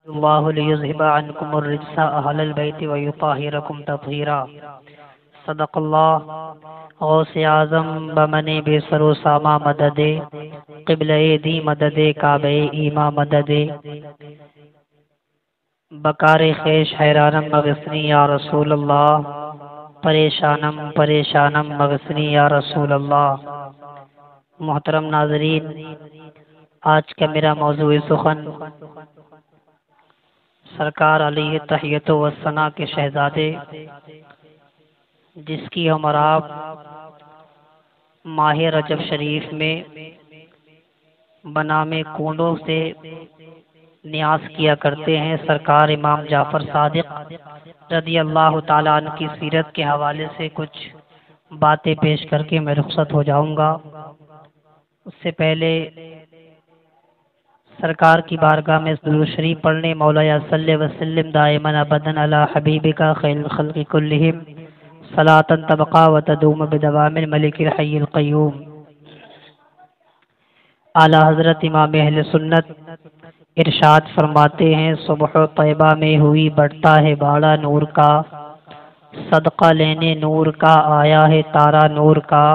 اللہ لیذہب عنکم الرجس اہل البیت ویطہرکم تطہیرا۔ صدق اللہ۔ غوث اعظم بمن بے سر و ساما مدد، قبلہ دی مدد، کعبہ ایما مدد، بکار خیش حیرانم مغثنی یا رسول اللہ، پریشانم پریشانم مغثنی یا رسول اللہ۔ محترم ناظرین، آج کا میرا موضوع سخن سرکار علیہ تحیت و ثنا کے شہزادے، جس کی ہم اور آپ ماہ رجب شریف میں بنام کونڈوں سے نیاز کیا کرتے ہیں، سرکار امام جعفر صادق رضی اللہ تعالیٰ عنہ کی سیرت کے حوالے سے کچھ باتیں پیش کر کے میں رخصت ہو جاؤں گا۔ اس سے پہلے سرکار کی بارگاہ میں درود شریف پڑھنے، مولایا صلی وسلم دائما ابدا علی حبیبک خیر الخلق کلہم صلاۃ تبقی و تدوم بدوام الملک الحی القیوم۔ اعلی حضرت امام اہل سنت ارشاد فرماتے ہیں، صبح طیبہ میں ہوئی بڑھتا ہے باڑا نور کا، صدقہ لینے نور کا آیا ہے تارا نور کا،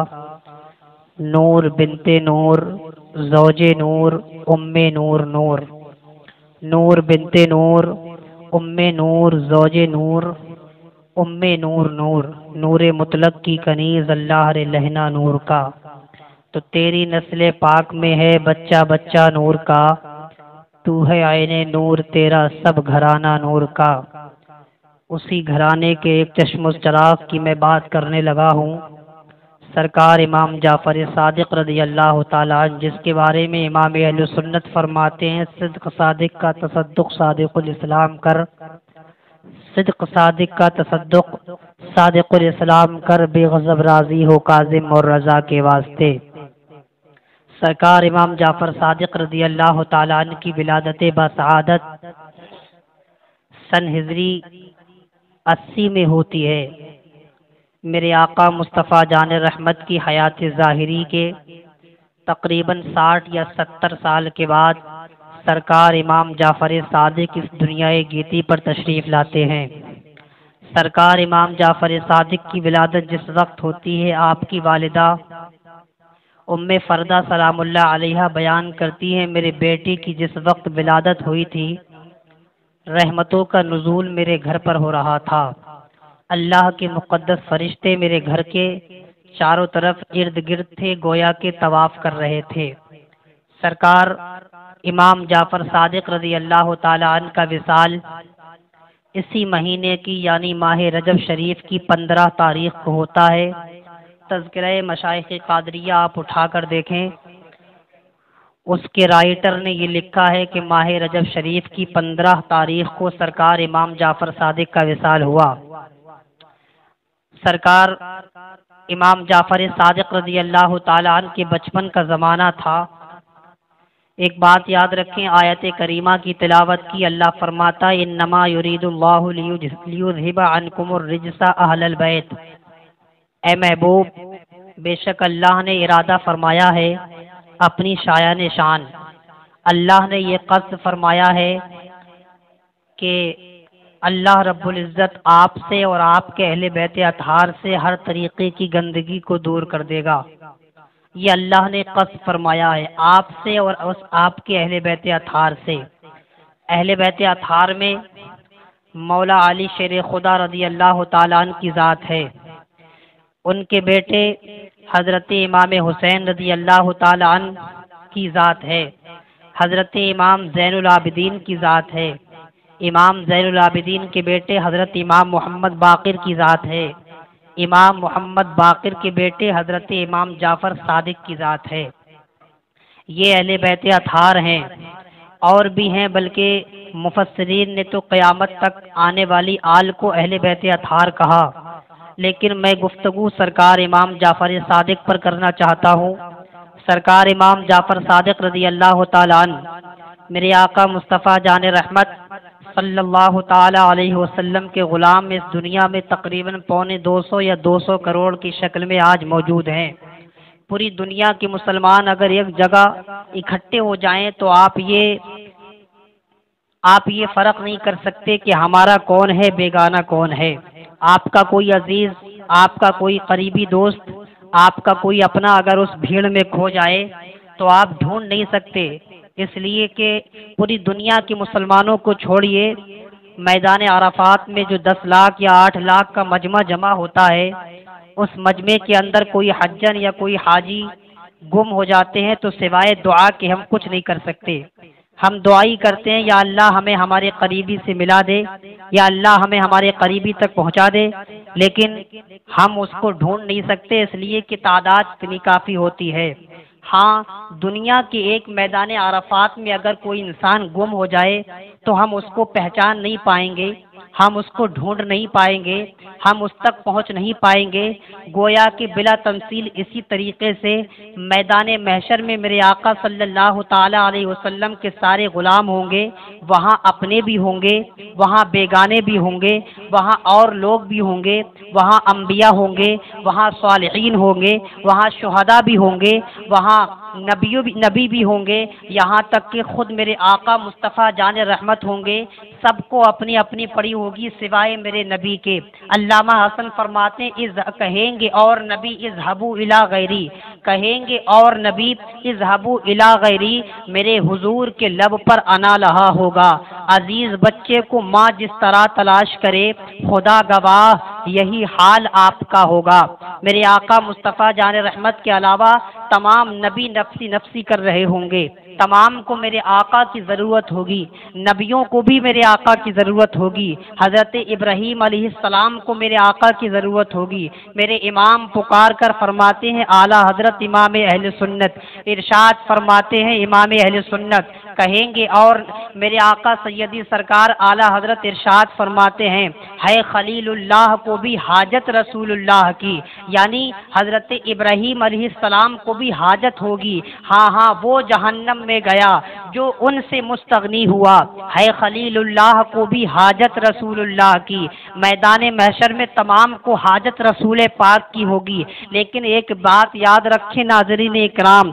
نور بنت نور زوج نور ام نور نور، نور بنت نور ام نور زوج نور ام نور نور، نور مطلق کی کنیز اللہ رے لہنا نور کا۔ تو تیری نسل پاک میں ہے بچہ بچہ نور کا، تو ہے عین نور تیرا سب گھرانہ نور کا۔ اسی گھرانے کے ایک چشم و چراغ کی میں بات کرنے لگا ہوں، سرکار امام جعفر صادق رضی اللہ تعالیٰ عنہ، جس کے بارے میں امام اہل سنت فرماتے ہیں، صدق صادق کا تصدق صادق الاسلام کر، صدق صادق کا تصدق صادق الاسلام کر، بے غضب راضی ہو کاظم اور رضا کے واسطے۔ سرکار امام جعفر صادق رضی اللہ تعالیٰ عنہ کی ولادت بسعادت سن ہجری 80 میں ہوتی ہے۔ میرے آقا مصطفیٰ جان رحمت کی حیات ظاہری کے تقریباً 60 یا 70 سال کے بعد سرکار امام جعفر صادق اس دنیائے گیتی پر تشریف لاتے ہیں۔ سرکار امام جعفر صادق کی ولادت جس وقت ہوتی ہے، آپ کی والدہ ام فردہ سلام اللہ علیہ بیان کرتی ہیں، میرے بیٹی کی جس وقت ولادت ہوئی تھی، رحمتوں کا نزول میرے گھر پر ہو رہا تھا، اللہ کے مقدس فرشتے میرے گھر کے چاروں طرف ارد گرد تھے، گویا کے طواف کر رہے تھے۔ سرکار امام جعفر صادق رضی اللہ تعالیٰ عنہ کا وصال اسی مہینے کی یعنی ماہ رجب شریف کی 15 تاریخ کو ہوتا ہے۔ تذکرہ مشائخ قادریہ آپ اٹھا کر دیکھیں، اس کے رائٹر نے یہ لکھا ہے کہ ماہ رجب شریف کی 15 تاریخ کو سرکار امام جعفر صادق کا وصال ہوا۔ سرکار امام جعفر صادق رضی اللہ تعالیٰ عنہ کے بچپن کا زمانہ تھا۔ ایک بات یاد رکھیں، آیت کریمہ کی تلاوت کی، اللہ فرماتا انما یرید اللہ لیذہب عنکم الرجس اہل البیت، اے محبوب بے شک اللہ نے ارادہ فرمایا ہے اپنی شایان شان، اللہ نے یہ قصد فرمایا ہے کہ اللہ رب العزت آپ سے اور آپ کے اہل بیت اطہار سے ہر طریقے کی گندگی کو دور کر دے گا۔ یہ اللہ نے قصد فرمایا ہے آپ سے اور آپ کے اہل بیت اطہار سے۔ اہل بیت اطہار میں مولا علی شیر خدا رضی اللہ تعالیٰ عنہ کی ذات ہے، ان کے بیٹے حضرت امام حسین رضی اللہ تعالیٰ عنہ کی ذات ہے، حضرت امام زین العابدین کی ذات ہے، امام زین العابدین کے بیٹے حضرت امام محمد باقر کی ذات ہے، امام محمد باقر کے بیٹے حضرت امام جعفر صادق کی ذات ہے۔ یہ اہل بیت اطہار ہیں، اور بھی ہیں، بلکہ مفسرین نے تو قیامت تک آنے والی آل کو اہل بیت اطہار کہا، لیکن میں گفتگو سرکار امام جعفر صادق پر کرنا چاہتا ہوں۔ سرکار امام جعفر صادق رضی اللہ تعالیٰ عنہ میرے آقا مصطفیٰ جان رحمت صلی اللہ تعالیٰ علیہ وسلم کے غلام اس دنیا میں تقریباً 250 یا 200 کروڑ کی شکل میں آج موجود ہیں۔ پوری دنیا کے مسلمان اگر ایک جگہ اکٹھے ہو جائیں تو آپ یہ آپ یہ فرق نہیں کر سکتے کہ ہمارا کون ہے بیگانہ کون ہے۔ آپ کا کوئی عزیز، آپ کا کوئی قریبی دوست، آپ کا کوئی اپنا اگر اس بھیڑ میں کھو جائے تو آپ ڈھونڈ نہیں سکتے، اس لیے کہ پوری دنیا کے مسلمانوں کو چھوڑیے، میدان عرفات میں جو 10 لاکھ یا 8 لاکھ کا مجمع جمع ہوتا ہے، اس مجمع کے اندر کوئی حجن یا کوئی حاجی گم ہو جاتے ہیں تو سوائے دعا کے ہم کچھ نہیں کر سکتے۔ ہم دعائی کرتے ہیں، یا اللہ ہمیں ہمارے قریبی سے ملا دے، یا اللہ ہمیں ہمارے قریبی تک پہنچا دے، لیکن ہم اس کو ڈھونڈ نہیں سکتے، اس لیے کہ تعداد اتنی کافی ہوتی ہے۔ ہاں، دنیا کے ایک میدان عرفات میں اگر کوئی انسان گم ہو جائے تو ہم اس کو پہچان نہیں پائیں گے، ہم اس کو ڈھونڈ نہیں پائیں گے، ہم اس تک پہنچ نہیں پائیں گے، گویا کہ بلا تمثیل اسی طریقے سے میدان محشر میں میرے آقا صلی اللہ تعالی علیہ وسلم کے سارے غلام ہوں گے، وہاں اپنے بھی ہوں گے، وہاں بیگانے بھی ہوں گے، وہاں اور لوگ بھی ہوں گے، وہاں انبیاء ہوں گے، وہاں صالحین ہوں گے، وہاں شہداء بھی ہوں گے، وہاں نبی بھی ہوں گے، یہاں تک کہ خود میرے آقا مصطفیٰ جان رحمت ہوں گے۔ سب کو اپنی اپنی پڑی ہوگی سوائے میرے نبی کے۔ علامہ حسن فرماتے ہیں کہیں گے اور نبی اذهبوا الی غیری، کہیں گے اور نبی اذهبوا الی غیری، میرے حضور کے لب پر انا لہا ہوگا۔ عزیز بچے کو ماں جس طرح تلاش کرے، خدا گواہ یہی حال آپ کا ہوگا۔ میرے آقا مصطفیٰ جان رحمت کے علاوہ تمام نبی نفسی نفسی کر رہے ہوں گے، تمام کو میرے آقا کی ضرورت ہوگی، نبیوں کو بھی میرے آقا کی ضرورت ہوگی، حضرت ابراہیم علیہ السلام کو میرے آقا کی ضرورت ہوگی۔ میرے امام پکار کر فرماتے ہیں، اعلیٰ حضرت امام اہل سنت ارشاد فرماتے ہیں، امام اہل سنت کہیں گے اور میرے آقا سیدی سرکار اعلیٰ حضرت ارشاد فرماتے ہیں، ہے خلیل اللہ کو بھی حاجت رسول اللہ کی، یعنی حضرت ابراہیم علیہ السلام کو بھی حاجت ہوگی۔ ہاں ہاں، وہ جہنم میں گیا جو ان سے مستغنی ہوا، ہے خلیل اللہ کو بھی حاجت رسول اللہ کی۔ میدان محشر میں تمام کو حاجت رسول پاک کی ہوگی، لیکن ایک بات یاد رکھیں ناظرین اکرام،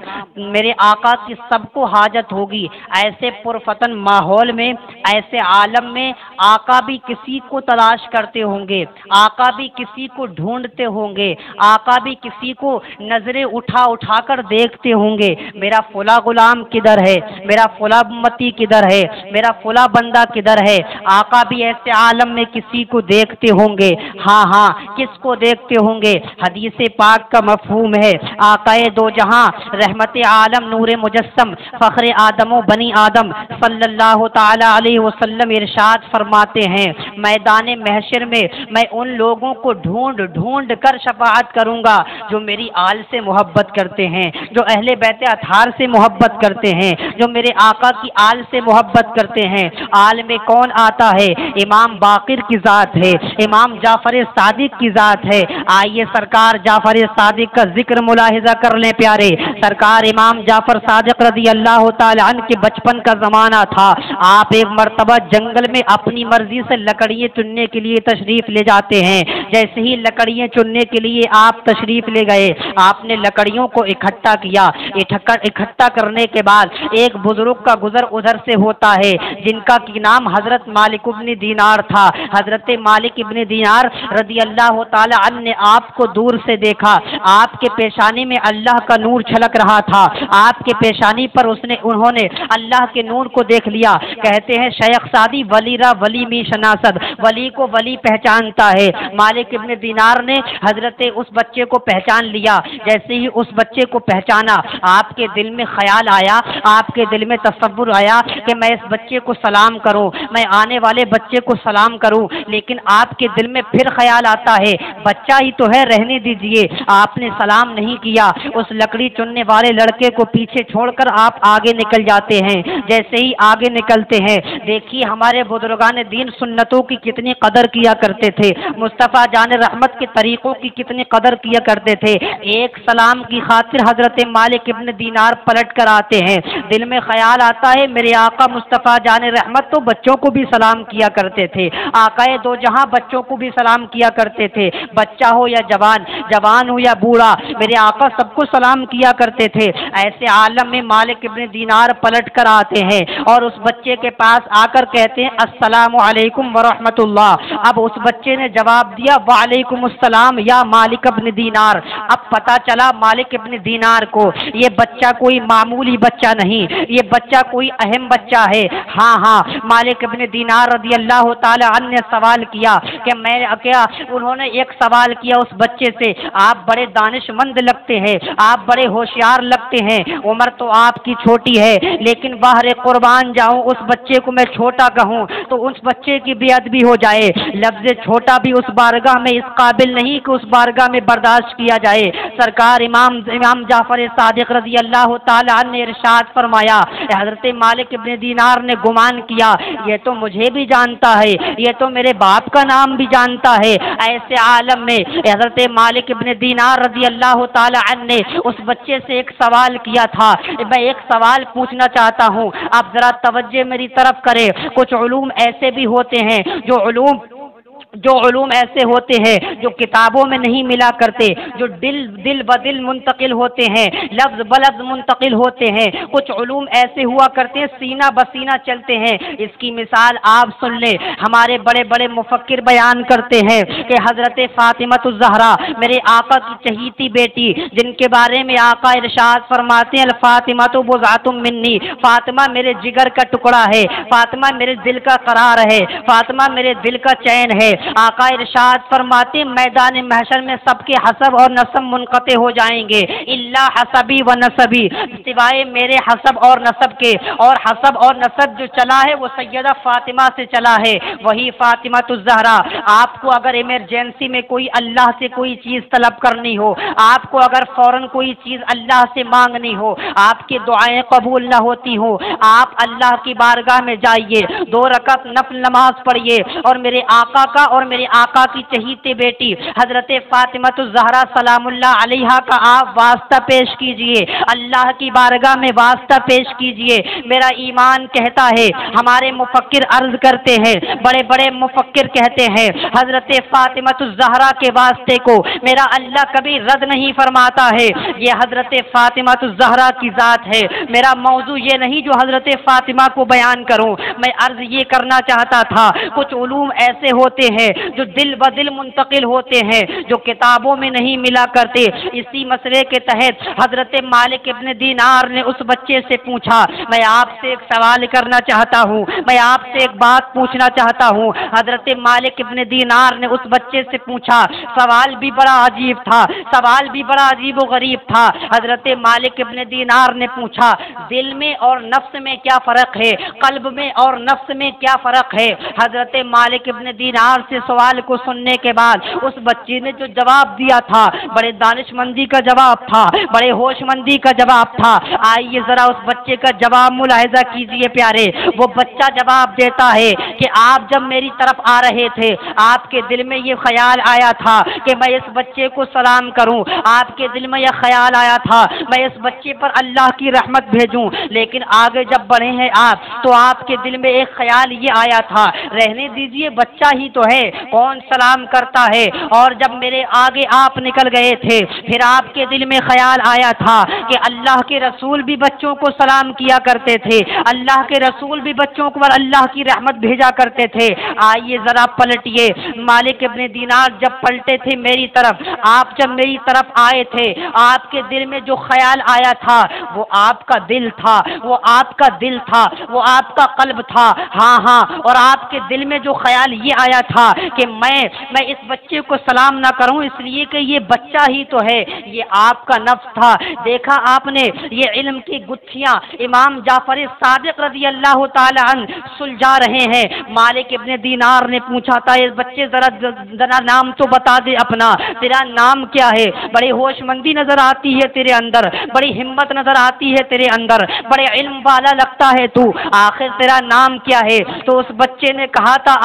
میرے آقا کی سب کو حاجت ہوگی۔ ایسے پرفتن ماحول میں، ایسے عالم میں آقا بھی کسی کو تلاش کرتے ہوں گے، آقا بھی کسی کو ڈھونڈتے ہوں گے، آقا بھی کسی کو نظریں اٹھا اٹھا کر دیکھتے ہوں گے، میرا فلاں غلام کدھر ہے، میرا فلاں امتی کدھر ہے، میرا فلاں بندہ کدھر ہے۔ آقا بھی ایسے عالم میں کسی کو دیکھتے ہوں گے۔ ہاں ہاں، کس کو دیکھتے ہوں گے؟ حدیث پاک کا مفہوم ہے، آقا دو جہاں رحمت عالم نور مجسم فخر آدم و بنی آدم صلی اللہ تعالی علیہ وسلم ارشاد فرماتے ہیں، میدان محشر میں میں ان لوگوں کو ڈھونڈ ڈھونڈ کر شفاعت کروں گا جو میری آل سے محبت کرتے ہیں، جو اہل بیت اطہار سے محبت کرتے ہیں، جو میرے آقا کی آل سے محبت کرتے ہیں۔ آل میں کون آتا ہے؟ امام باقر کی ذات ہے، امام جعفر صادق کی ذات ہے۔ آئیے سرکار جعفر صادق کا ذکر ملاحظہ کر لیں پیارے۔ سرکار امام جعفر صادق رضی اللہ تعالی عنہ کے بچپن کا زمانہ تھا، آپ ایک مرتبہ جنگل میں اپنی مرضی سے لکڑیاں چننے کے لیے تشریف لے جاتے ہیں۔ جیسے ہی لکڑیاں چننے کے لیے آپ تشریف لے گئے، آپ نے لکڑیوں کو اکٹھا کیا، اکٹھا کرنے کے بعد ایک بزرگ کا گزر ادھر سے ہوتا ہے جن کا نام حضرت مالک ابن دینار تھا۔ حضرت مالک ابن دینار رضی اللہ تعالی عنہ نے آپ کو دور سے دیکھا، آپ کے پیشانی میں اللہ کا نور چھلک رہا تھا، آپ کے پیشانی پر انہوں نے اللہ کے نور کو دیکھ لیا۔ کہتے ہیں شیخ سعدی، ولی را ولی می شناسد، ولی کو ولی پہچانتا ہے۔ مالک ابن دینار نے حضرت اس بچے کو پہچان لیا۔ جیسے ہی اس بچے کو پہچانا، آپ کے دل میں خیال آیا، آپ کے دل میں تصور آیا کہ میں اس بچے کو سلام کروں، میں آنے والے بچے کو سلام کروں، لیکن آپ کے دل میں پھر خیال آتا ہے بچہ ہی تو ہے، رہنے دیجئے۔ آپ نے سلام نہیں کیا، اس لکڑی چننے والے لڑکے کو پیچھے چھوڑ کر آپ آگے نکل جاتے ہیں۔ جیسے ہی آگے نکلتے ہیں، دیکھیے ہمارے بزرگان دین سنتوں کی کتنی قدر کیا کرتے تھے، مصطفیٰ جان رحمت کے طریقوں کی کتنی قدر کیا کرتے تھے۔ ایک سلام کی خاطر حضرت مالک ابن دینار پلٹ کر آتے ہیں، دل میں خیال آتا ہے میرے آقا مصطفیٰ جان رحمت تو بچوں کو بھی سلام کیا کرتے تھے، آقا دو جہاں بچوں کو بھی سلام کیا کرتے تھے، بچہ ہو یا جوان ہو یا بوڑھا، میرے آقا سب کو سلام کیا کرتے تھے۔ ایسے عالم میں مالک ابن دینار پلٹ کر آتے ہیں اور اس بچے کے پاس آ کر کہتے ہیں السلام علیکم ورحمۃ اللہ۔ اب اس بچے نے جواب دیا وعلیکم السلام یا مالک ابن دینار۔ اب پتہ چلا مالک ابن دینار کو یہ بچہ کوئی معمولی بچہ نہیں، یہ بچہ کوئی اہم بچہ ہے۔ ہاں مالک ابن دینار رضی اللہ تعالی عنہ نے سوال کیا کہ انہوں نے ایک سوال کیا اس بچے سے، آپ بڑے دانش مند لگتے ہیں، آپ بڑے ہوشیار لگتے ہیں، عمر تو آپ کی چھوٹی ہے، لیکن باہر قربان جاؤں اس بچے کو میں چھوٹا کہوں تو اس بچے کی بے ادبی ہو جائے۔ لفظ چھوٹا بھی اس بارگاہ میں اس قابل نہیں کہ اس بارگاہ میں برداشت کیا جائے۔ سرکار امام جعفر صادق رضی اللہ تعالی عنہ نے ارشاد فرمایا، حضرت مالک ابن دینار نے گمان کیا یہ تو مجھے بھی جانتا ہے، یہ تو میرے باپ کا نام بھی جانتا ہے۔ ایسے عالم میں حضرت مالک ابن دینار رضی اللہ تعالی عنہ نے اس بچے سے ایک سوال کیا تھا۔ میں ایک سوال پوچھنا چاہتا ہوں، آپ ذرا توجہ میری طرف کریں۔ کچھ علوم ایسے بھی ہوتے ہیں جو علوم ایسے ہوتے ہیں جو کتابوں میں نہیں ملا کرتے، جو دل بدل منتقل ہوتے ہیں، لفظ بلفظ منتقل ہوتے ہیں۔ کچھ علوم ایسے ہوا کرتے ہیں سینہ بسینہ چلتے ہیں۔ اس کی مثال آپ سن لیں، ہمارے بڑے بڑے مفکر بیان کرتے ہیں کہ حضرت فاطمہ الزہرا میرے آقا کی چہیتی بیٹی، جن کے بارے میں آقا ارشاد فرماتے ہیں الفاطمہ بضعۃ منی، فاطمہ میرے جگر کا ٹکڑا ہے، فاطمہ میرے دل کا قرار ہے، فاطمہ میرے دل کا چین ہے۔ آقا ارشاد فرماتے میدان محشر میں سب کے حسب اور نسب منقطع ہو جائیں گے، الا حسبی و نسبی، سوائے میرے حسب اور نسب کے، اور حسب اور نسب جو چلا ہے وہ سیدہ فاطمہ سے چلا ہے، وہی فاطمہ الزہرا۔ آپ کو اگر ایمرجنسی میں کوئی اللہ سے کوئی چیز طلب کرنی ہو، آپ کو اگر فوراً کوئی چیز اللہ سے مانگنی ہو، آپ کی دعائیں قبول نہ ہوتی ہوں، آپ اللہ کی بارگاہ میں جائیے، 2 رکعت نفل نماز پڑھیے اور میرے آقا کا اور میرے آقا کی چہیتے بیٹی حضرت فاطمہ الزہرا سلام اللہ علیہا کا آپ واسطہ پیش کیجئے، اللہ کی بارگاہ میں واسطہ پیش کیجئے۔ میرا ایمان کہتا ہے، ہمارے مفکر عرض کرتے ہیں، بڑے بڑے مفکر کہتے ہیں حضرت فاطمہ الزہرا کے واسطے کو میرا اللہ کبھی رد نہیں فرماتا ہے، یہ حضرت فاطمہ الزہرا کی ذات ہے۔ میرا موضوع یہ نہیں جو حضرت فاطمہ کو بیان کروں، میں عرض یہ کرنا چاہتا تھا کچھ علوم ایسے ہوتے ہیں جو دل بدل منتقل ہوتے ہیں، جو کتابوں میں نہیں ملا کرتے۔ اسی مسئلے کے تحت حضرت مالک ابن دینار نے اس بچے سے پوچھا، میں آپ سے ایک سوال کرنا چاہتا ہوں، میں آپ سے ایک بات پوچھنا چاہتا ہوں۔ حضرت مالک ابن دینار نے اس بچے سے پوچھا، سوال بھی بڑا عجیب تھا، سوال بھی بڑا عجیب و غریب تھا۔ حضرت مالک ابن دینار نے پوچھا، دل میں اور نفس میں کیا فرق ہے، قلب میں اور نفس میں کیا فرق ہے؟ حضرت مالک ابن دینار سے سوال کو سننے کے بعد اس بچے نے جو جواب دیا تھا بڑے دانش مندی کا جواب تھا، بڑے ہوش مندی کا جواب تھا۔ آئیے ذرا اس بچے کا جواب ملاحظہ کیجئے پیارے۔ وہ بچہ جواب دیتا ہے کہ آپ جب میری طرف آ رہے تھے آپ کے دل میں یہ خیال آیا تھا کہ میں اس بچے کو سلام کروں، آپ کے دل میں یہ خیال آیا تھا میں اس بچے پر اللہ کی رحمت بھیجوں، لیکن آگے جب بڑھے ہیں آپ تو آپ کے دل میں ایک خیال یہ آیا تھا رہنے دیجئے بچہ ہی تو ہے، کون سلام کرتا ہے۔ اور جب میرے آگے آپ نکل گئے تھے پھر آپ کے دل میں خیال آیا تھا کہ اللہ کے رسول بھی بچوں کو سلام کیا کرتے تھے، اللہ کے رسول بھی بچوں کو اللہ کی رحمت بھیجا کرتے تھے۔ آئیے ذرا پلٹیے، مالک ابن دینار جب پلٹے تھے میری طرف، آپ جب میری طرف آئے تھے آپ کے دل میں جو خیال آیا تھا وہ آپ کا دل تھا، وہ آپ کا دل تھا، وہ آپ کا قلب تھا۔ ہاں اور آپ کے دل میں جو خیال یہ آیا تھا کہ میں اس بچے کو سلام نہ کروں اس لیے کہ یہ بچہ ہی تو ہے، یہ آپ کا نفس تھا۔ دیکھا آپ نے یہ علم کی گتھیاں امام جعفر صادق رضی اللہ تعالی عنہ سلجھا رہے ہیں۔ مالک ابن دینار نے پوچھا تھا اس بچے ذرا نام تو بتا دے اپنا، تیرا نام کیا ہے؟ بڑی ہوش مندی نظر آتی ہے تیرے اندر، بڑی ہمت نظر آتی ہے تیرے اندر، بڑے علم والا لگتا ہے تو، آخر تیرا نام کیا ہے؟ تو اس بچے نے کہا تھا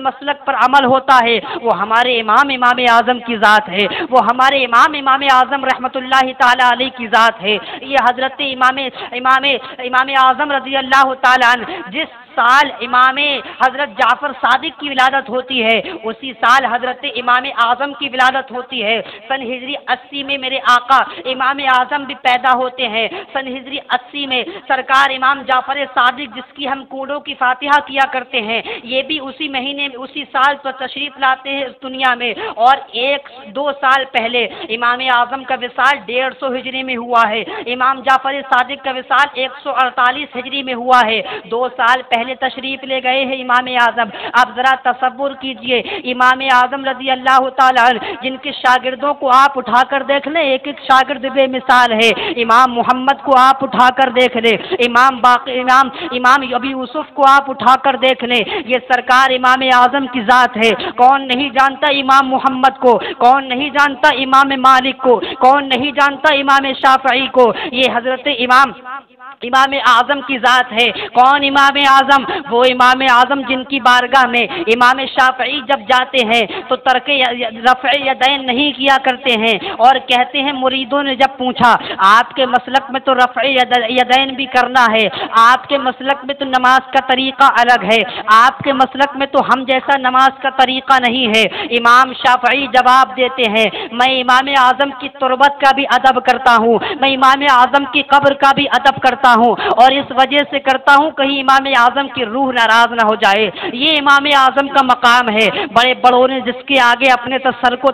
مسلک پر عمل ہوتا ہے وہ ہمارے امام اعظم کی ذات ہے، وہ ہمارے امام اعظم رحمۃ اللہ تعالی علیہ کی ذات ہے۔ یہ حضرت امام اعظم رضی اللہ تعالی عنہ جس سال امام حضرت جعفر صادق کی ولادت ہوتی ہے اسی سال حضرت امام اعظم کی ولادت ہوتی ہے۔ سن ہجری 80 میں میرے آقا امام اعظم بھی پیدا ہوتے ہیں۔ سن ہجری 80 میں سرکار امام جعفر صادق جس کی ہم کوڑوں کی فاتحہ کیا کرتے ہیں یہ بھی اسی مہینے اسی سال پر تشریف لاتے ہیں اس دنیا میں، اور 1-2 سال پہلے امام اعظم کا وصال 150 ہجری میں ہوا ہے، امام جعفر صادق کا وصال 148 ہجری میں ہوا ہے۔ 2 سال پہلے تشریف لے گئے ہیں امام اعظم۔ آپ ذرا تصور کیجئے امام اعظم رضی اللہ تعالیٰ عنہ جن کے شاگردوں کو آپ اٹھا کر دیکھ لیں، ایک ایک شاگرد بے مثال ہے۔ امام محمد کو آپ اٹھا کر دیکھ لیں، امام ابی یوسف کو آپ اٹھا کر دیکھ لیں، یہ سرکار امام اعظم کی ذات ہے۔ کون نہیں جانتا امام محمد کو، کون نہیں جانتا امام مالک کو، کون نہیں جانتا امام شافعی کو، یہ حضرت امام اعظم کی ذات ہے۔ کون امام اعظم؟ وہ امام اعظم جن کی بارگاہ میں امام شافعی جب جاتے ہیں تو ترک رفع یدین نہیں کیا کرتے ہیں، اور کہتے ہیں مریدوں نے جب پوچھا آپ کے مسلک میں تو رفع یدین بھی کرنا ہے، آپ کے مسلک میں تو نماز کا طریقہ الگ ہے، آپ کے مسلک میں تو ہم جیسا نماز کا طریقہ نہیں ہے۔ امام شافعی جواب دیتے ہیں میں امام اعظم کی تربت کا بھی ادب کرتا ہوں، میں امام اعظم کی قبر کا بھی ادب کرتا ہوں، اور اس وجہ سے کرتا ہوں کہیں امام اعظم کی روح ناراض نہ ہو جائے۔ یہ امام اعظم کا مقام ہے۔ بڑے بڑوں نے جس کے آگے اپنے سر کو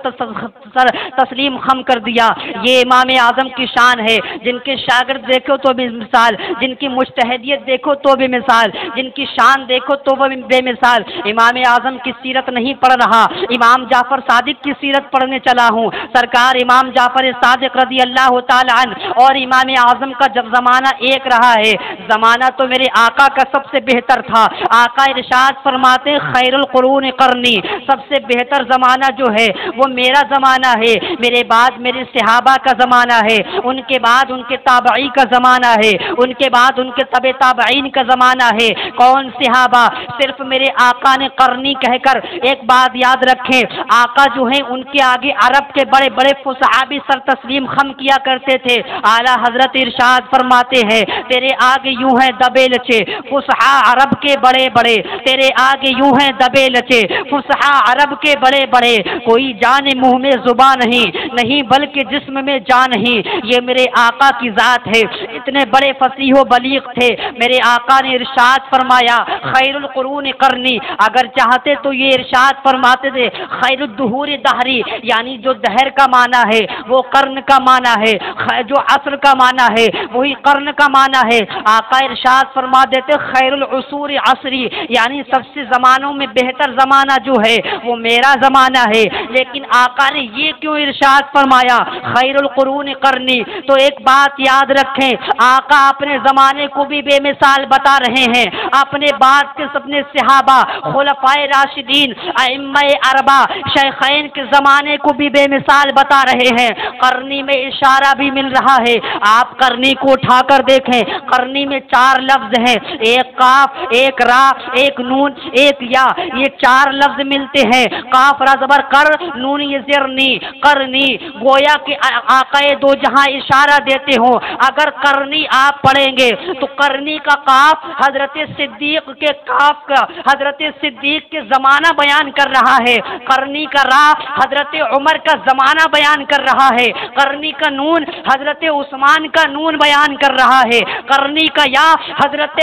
تسلیم خم کر دیا، یہ امام اعظم کی شان ہے۔ جن کے شاگرد دیکھو تو بھی مثال، جن کی مجتہدیت دیکھو تو بھی مثال، جن کی شان دیکھو تو وہ بے مثال۔ امام اعظم کی سیرت نہیں پڑھ رہا، امام جعفر صادق کی سیرت پڑھنے چلا ہوں۔ سرکار امام جعفر صادق رضی اللہ تعالی عنہ اور امام اعظم کا جب زمانہ ایک رہا ہے، زمانہ تو میرے آقا کا سب سے بہتر تھا۔ آقا ارشاد فرماتے خیر القرون قرنی، سب سے بہتر زمانہ جو ہے وہ میرا زمانہ ہے، میرے بعد میرے صحابہ کا زمانہ ہے، ان کے بعد ان کے تابعی کا زمانہ ہے، ان کے بعد ان کے تبع تابعین کا زمانہ ہے۔ کون صحابہ؟ صرف میرے آقا نے قرنی کہہ کر ایک بات یاد رکھیں، آقا جو ہیں ان کے آگے عرب کے بڑے بڑے فصحاء بھی سر تسلیم خم کیا کرتے تھے۔ اعلیٰ حضرت ارشاد فرماتے ہیں تیرے آگے یوں ہیں دبے لچے فصحاء عرب کے بڑے بڑے، تیرے آگے یوں ہیں دبے لچے فصحاء عرب کے بڑے بڑے، کوئی جان منہ میں زباں نہیں بلکہ جسم میں جان نہیں، یہ میرے آقا کی ذات ہے۔ اتنے بڑے فصیح و بلیغ تھے، میرے آقا نے ارشاد فرمایا خیر القرون قرنی، اگر چاہتے تو یہ ارشاد فرماتے تھے خیر الدہور دہری، یعنی جو دہر کا معنی ہے وہ قرن کا معنی ہے، جو عصر کا معنی ہے وہی قرن کا معنی ہے۔ آقا ارشاد فرما دیتے خیر العصور عصری، یعنی سب سے زمانوں میں بہتر زمانہ جو ہے وہ میرا زمانہ ہے۔ لیکن آقا نے یہ کیوں ارشاد فرمایا خیر القرون قرنی؟ تو ایک بات یاد رکھیں، آقا اپنے زمانے کو بھی بے مثال بتا رہے ہیں، اپنے بعد کے اپنے صحابہ خلفائے راشدین ائمہ اربعہ شیخین کے زمانے کو بھی بے مثال بتا رہے ہیں۔ قرنی میں اشارہ بھی مل رہا ہے، آپ قرنی کو اٹھا کر دیکھیں، قرنی میں 4 لفظ ہیں، ایک قاف، ایک را، ایک نون، ایک یا، یہ 4 لفظ ملتے ہیں۔ قاف را زبر کر، نون یہ زرنی، قرنی، گویا کہ آقا دو جہاں اشارہ دیتے ہوں۔ اگر قرنی آپ پڑھیں گے تو قرنی کا قاف حضرت صدیق کے قاف کا حضرت صدیق کے زمانہ بیان کر رہا ہے، قرنی کا را حضرت عمر کا زمانہ بیان کر رہا ہے، قرنی کا نون حضرت عثمان کا نون بیان کر رہا ہے، قرنی کا یا حضرت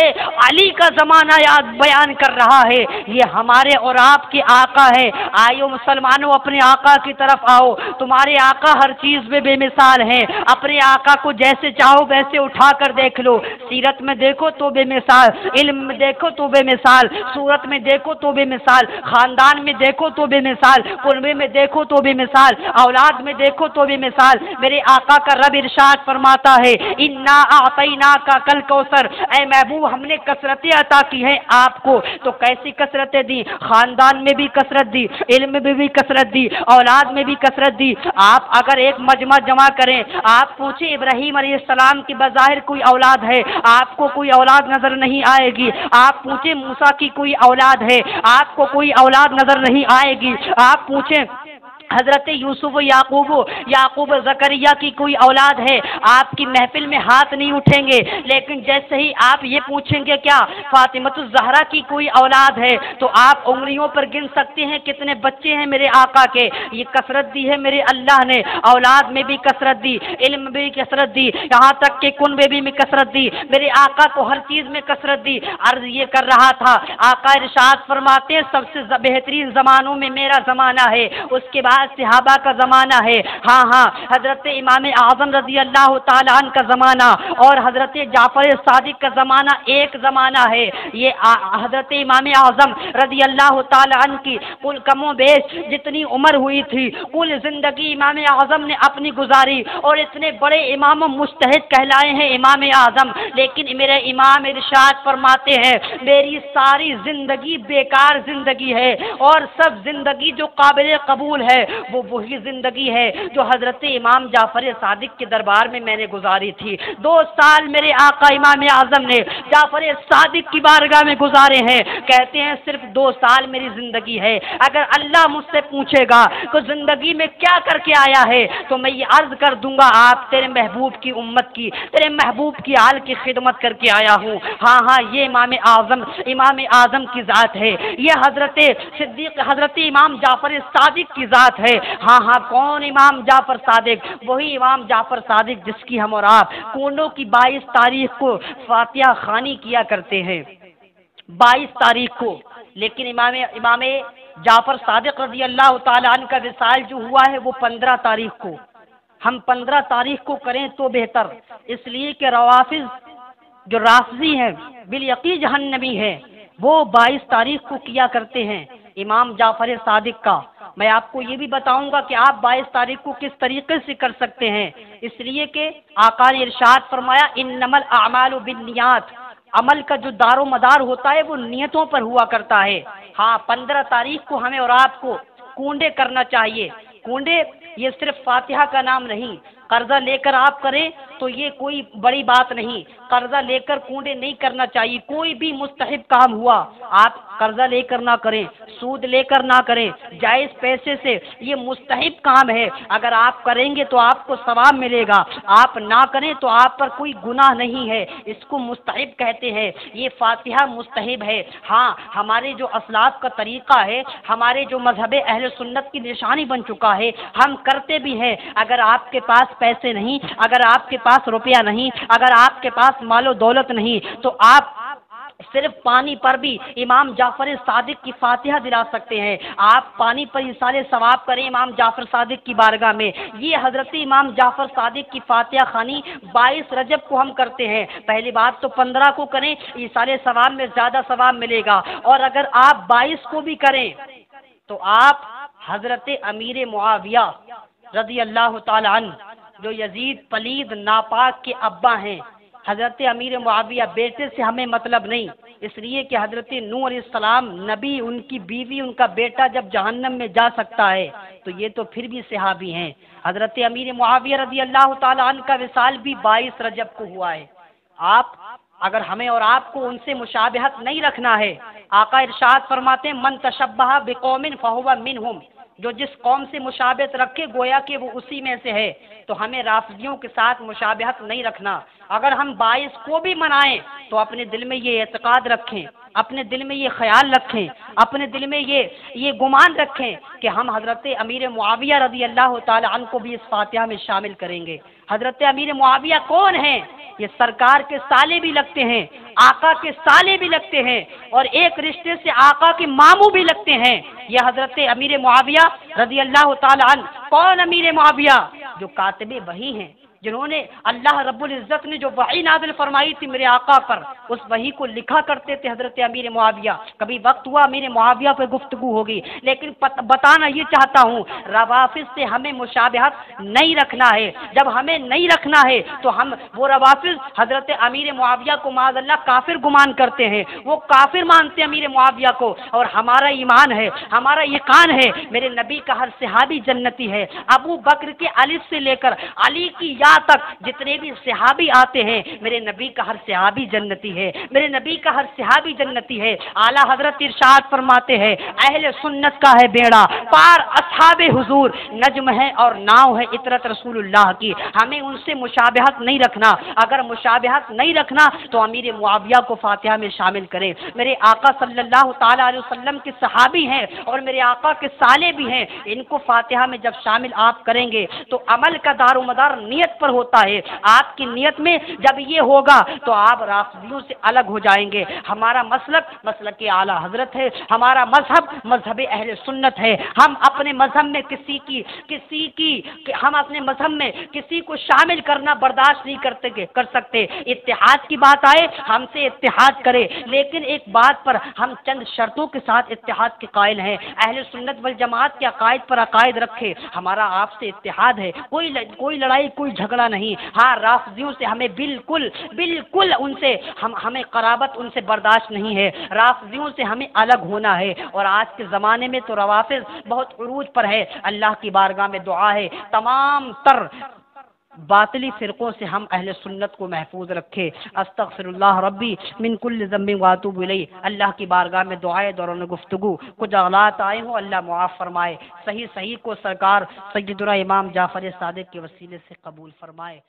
علی کا زمانہ یاد بیان کر رہا ہے۔ یہ ہمارے اور آپ کے آقا ہے۔ آئیو مسلمانوں اپنے آقا کی طرف آؤ، تمہارے آقا ہر چیز میں بے مثال ہیں، اپنے آقا کو جیسے چاہو ویسے اٹھا کر دیکھ لو، سیرت میں دیکھو تو بے مثال، علم میں دیکھو تو بے مثال، صورت میں دیکھو تو بے مثال، خاندان میں دیکھو تو بے مثال، قربے میں دیکھو تو بے مثال، اولاد میں دیکھو تو بے مثال۔ میرے آقا کا رب ارشاد فرماتا ہے انا اعطیناک کل کوثر، اے محبوب ہم نے کثرت عطا کی ہیں آپ کو, تو کیسی کثرتیں دی, خاندان میں بھی کثرت دی, علم میں بھی کثرت دی, اولاد میں بھی کثرت دی. آپ اگر ایک مجمع جمع کریں, آپ پوچھیں ابراہیم علیہ السلام کی بظاہر کوئی اولاد ہے, آپ کو کوئی اولاد نظر نہیں آئے گی. آپ پوچھیں موسیٰ کی کوئی اولاد ہے, آپ کو کوئی اولاد نظر نہیں آئے گی. آپ پوچھیں حضرت یوسف و یعقوب زکریا کی کوئی اولاد ہے, آپ کی محفل میں ہاتھ نہیں اٹھیں گے. لیکن جیسے ہی آپ یہ پوچھیں گے کیا فاطمۃ الزہرا کی کوئی اولاد ہے, تو آپ انگلیوں پر گن سکتے ہیں کتنے بچے ہیں میرے آقا کے. یہ کثرت دی ہے میرے اللہ نے, اولاد میں بھی کثرت دی, علم میں بھی کثرت دی, یہاں تک کہ کنبے بھی کثرت دی. میرے آقا کو ہر چیز میں کثرت دی. عرض یہ کر رہا تھا, آقا ارشاد فرماتے ہیں سب سے بہترین زمانوں میں میرا زمانہ ہے, اس کے بعد صحابہ کا زمانہ ہے. ہاں حضرت امام اعظم رضی اللہ تعالی عنہ کا زمانہ اور حضرت جعفر صادق کا زمانہ ایک زمانہ ہے. یہ حضرت امام اعظم رضی اللہ تعالی عنہ کی کل کم و بیش جتنی عمر ہوئی تھی, کل زندگی امام اعظم نے اپنی گزاری, اور اتنے بڑے امام و مجتہد کہلائے ہیں امام اعظم. لیکن میرے امام ارشاد فرماتے ہیں میری ساری زندگی بیکار زندگی ہے, اور سب زندگی جو قابل قبول ہے وہ وہی زندگی ہے جو حضرت امام جعفر صادق کے دربار میں میں نے گزاری تھی. 2 سال میرے آقا امام اعظم نے جعفر صادق کی بارگاہ میں گزارے ہیں. کہتے ہیں صرف 2 سال میری زندگی ہے. اگر اللہ مجھ سے پوچھے گا کہ زندگی میں کیا کر کے آیا ہے, تو میں یہ عرض کر دوں گا آپ تیرے محبوب کی امت کی, تیرے محبوب کی آل کی خدمت کر کے آیا ہوں. ہاں یہ امام اعظم کی ذات ہے, یہ حضرت صدیق حضرت امام جعفر صادق کی ذات ہے. ہاں کون امام جعفر صادق؟ وہی امام جعفر صادق جس کی ہم اور آپ کونڈوں کی 22 تاریخ کو فاتحہ خوانی کیا کرتے ہیں, 22 تاریخ کو. لیکن امام جعفر صادق رضی اللہ تعالیٰ عنہ کا وصال جو ہوا ہے وہ 15 تاریخ کو. ہم 15 تاریخ کو کریں تو بہتر, اس لیے کہ روافض جو رافضی ہیں بالیقین جہنمی ہیں, وہ 22 تاریخ کو کیا کرتے ہیں امام جعفر صادق کا. میں آپ کو یہ بھی بتاؤں گا کہ آپ 22 تاریخ کو کس طریقے سے کر سکتے ہیں, اس لیے کہ آقا نے ارشاد فرمایا انما الاعمال بالنیات, عمل کا جو دار و مدار ہوتا ہے وہ نیتوں پر ہوا کرتا ہے. ہاں 15 تاریخ کو ہمیں اور آپ کو کونڈے کرنا چاہیے. کونڈے یہ صرف فاتحہ کا نام نہیں, قرضہ لے کر آپ کریں تو یہ کوئی بڑی بات نہیں. قرضہ لے کر کونڈے نہیں کرنا چاہیے. کوئی بھی مستحب کام ہوا آپ قرضہ لے کر نہ کریں, سود لے کر نہ کریں, جائز پیسے سے. یہ مستحب کام ہے, اگر آپ کریں گے تو آپ کو ثواب ملے گا, آپ نہ کریں تو آپ پر کوئی گناہ نہیں ہے. اس کو مستحب کہتے ہیں. یہ فاتحہ مستحب ہے. ہاں ہمارے جو اسلاف کا طریقہ ہے, ہمارے جو مذہب اہل سنت کی نشانی بن چکا ہے, ہم کرتے بھی ہیں. اگر آپ کے پاس پیسے نہیں, اگر آپ کے پاس روپیہ نہیں, اگر آپ کے پاس مال و دولت نہیں, تو آپ صرف پانی پر بھی امام جعفر صادق کی فاتحہ دلا سکتے ہیں. آپ پانی پر ایصال ثواب کریں امام جعفر صادق کی بارگاہ میں. یہ حضرت امام جعفر صادق کی فاتحہ خوانی 22 رجب کو ہم کرتے ہیں. پہلی بات تو 15 کو کریں, ایصال ثواب میں زیادہ ثواب ملے گا. اور اگر آپ 22 کو بھی کریں تو آپ حضرت امیر معاویہ رضی اللہ تعالی عنہ, جو یزید پلید ناپاک کے ابا ہیں, حضرت امیر معاویہ بیٹے سے ہمیں مطلب نہیں, اس لیے کہ حضرت نوح علیہ السلام نبی, ان کی بیوی, ان کا بیٹا جب جہنم میں جا سکتا ہے تو یہ تو پھر بھی صحابی ہیں. حضرت امیر معاویہ رضی اللہ تعالی عنہ کا وصال بھی 22 رجب کو ہوا ہے. آپ اگر ہمیں اور آپ کو ان سے مشابہت نہیں رکھنا ہے, آقا ارشاد فرماتے ہیں من تشبہ بقوم فہو منہم, جو جس قوم سے مشابہت رکھے گویا کہ وہ اسی میں سے ہے. تو ہمیں رافضیوں کے ساتھ مشابہت نہیں رکھنا. اگر ہم 22 کو بھی منائیں تو اپنے دل میں یہ اعتقاد رکھیں, اپنے دل میں یہ خیال رکھیں, اپنے دل میں یہ گمان رکھیں کہ ہم حضرت امیر معاویہ رضی اللہ تعالی عنہ کو بھی اس فاتحہ میں شامل کریں گے. حضرت امیر معاویہ کون ہیں؟ یہ سرکار کے سالے بھی لگتے ہیں, آقا کے سالے بھی لگتے ہیں, اور ایک رشتے سے آقا کے ماموں بھی لگتے ہیں. یہ حضرت امیر معاویہ رضی اللہ تعالی عنہ. کون امیر معاویہ؟ جو کاتب وحی ہیں, جنہوں نے اللہ رب العزت نے جو وحی نازل فرمائی تھی میرے آقا پر، اس وحی کو لکھا کرتے تھے حضرت امیر معاویہ۔ کبھی وقت ہوا امیر معاویہ پہ گفتگو ہوگی، لیکن بتانا یہ چاہتا ہوں روافض سے ہمیں مشابہت نہیں رکھنا ہے۔ جب ہمیں نہیں رکھنا ہے تو ہم وہ روافض حضرت امیر معاویہ کو معاذ اللہ کافر گمان کرتے ہیں، وہ کافر مانتے ہیں امیر معاویہ کو، اور ہمارا ایمان ہے، ہمارا یقین ہے میرے نبی کا ہر صحابی جنتی ہے۔ ابو بکر کے الف سے لے کر علی کی یا تک جتنے بھی صحابی آتے ہیں میرے نبی کا ہر صحابی جنتی ہے، میرے نبی کا ہر صحابی جنتی ہے۔ اعلیٰ حضرت ارشاد فرماتے ہیں اہل سنت کا ہے بیڑا پار اصحاب حضور، نجم ہے اور ناؤ ہے اطرت رسول اللہ کی۔ ہمیں ان سے مشابہت نہیں رکھنا، اگر مشابہت نہیں رکھنا تو امیر معاویہ کو فاتحہ میں شامل کریں۔ میرے آقا صلی اللہ تعالیٰ علیہ وسلم کے صحابی ہیں اور میرے آقا کے سالے بھی ہیں، ان کو فاتحہ میں جب شامل آپ کریں گے تو عمل کا دار و مدار نیت پر ہوتا ہے۔ آپ کی نیت میں جب یہ ہوگا تو آپ رافضیوں سے الگ ہو جائیں گے۔ ہمارا مسلک اعلیٰ حضرت ہے، ہمارا مذہب اہل سنت ہے۔ ہم اپنے مذہب میں ہم اپنے مذہب میں کسی کو شامل کرنا برداشت نہیں کر سکتے۔ اتحاد کی بات آئے ہم سے اتحاد کرے، لیکن ایک بات پر ہم چند شرطوں کے ساتھ اتحاد کے قائل ہیں۔ اہل سنت والجماعت کے عقائد پر عقائد رکھے، ہمارا آپ سے اتحاد ہے، کوئی لڑائی کوئی جھگڑا نہیں۔ ہاں رافضیوں سے ہمیں بالکل ان سے ہمیں قرابت ان سے برداشت نہیں ہے، رافضیوں سے ہمیں الگ ہونا ہے۔ اور آج کے زمانے میں تو روافض بہت عروج پر ہے۔ اللہ کی بارگاہ میں دعا ہے تمام تر باطلی فرقوں سے ہم اہل سنت کو محفوظ رکھے۔ استغفر اللہ ربی من کل ذنب واتوب الیہ۔ اللہ کی بارگاہ میں دعائے دوران گفتگو کچھ غلط آئے ہوں اللہ معاف فرمائے، صحیح کو سرکار سیدنا امام جعفر صادق کے وسیلے سے قبول فرمائے۔